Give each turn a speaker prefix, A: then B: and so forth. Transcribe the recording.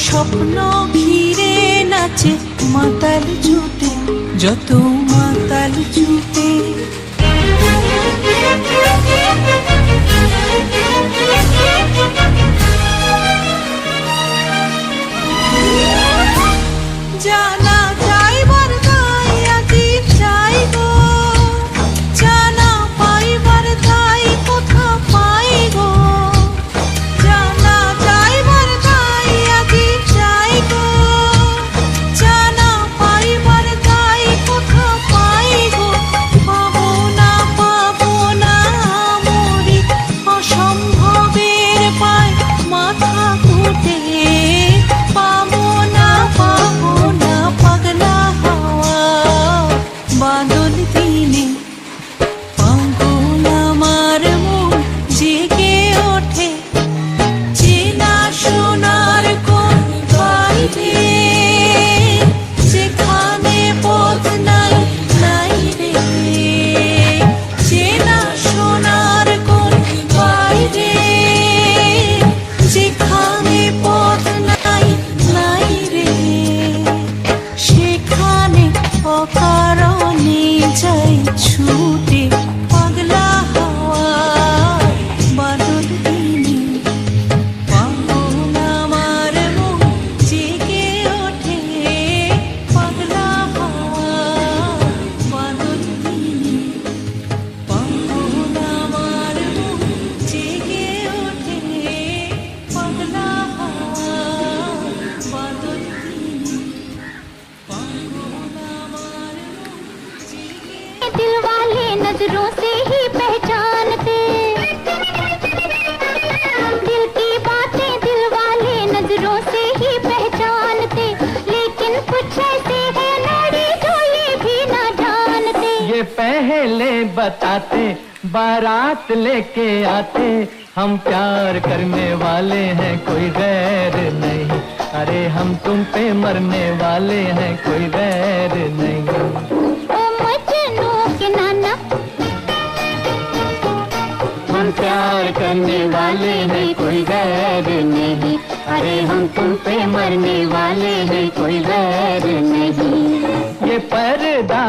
A: স্বপ্ন ঘিরে নাচে মাতাল জুটে, যত মাতাল জুটে। জানা যাইবার দাই আজি চাই গো, জানা পাইবার দাই কোথা পাই গো, জানা যাইবার দাই আজি চাই গো, জানা পাইবার দাই কোথা পাই গো। পাবো না মরি অসম্ভবের পায় মাথা কুটে, পাবো না পাগলা হাওয়া বাদল দিনে, পাগল আমার মন জেগে ওঠে চেনা সোনার কোন বাইরে, যেখানে পথ নাই নাই রে, চেনা সোনার কোন বাইরে, যেখানে পথ নাই নাই রে, সেখানে অকারণে যাই ছুটে পাগলা হাওয়া বাদল দিনে, পাগল আমার মন জেগে ওঠে পাগলা হাওয়া বাদল দিনে, পাগল আমার মন জেগে ওঠে পাগলা হাওয়া বাদল দিনে, পাগল আমার মন জেগে।
B: दिल वाले नजरों से ही पहचानते, दिल की बातें दिल वाले नजरों से ही पहचानते, लेकिन कुछ ऐसे है
C: बताते, बारात लेके आते, हम प्यार करने वाले हैं कोई गैर नहीं, अरे हम तुम पे मरने वाले हैं कोई गैर नहीं।
B: ओ मजनू के नाना,
C: हम प्यार करने वाले हैं कोई गैर नहीं, अरे हम तुम पे मरने वाले हैं कोई गैर नहीं। ये पर्दा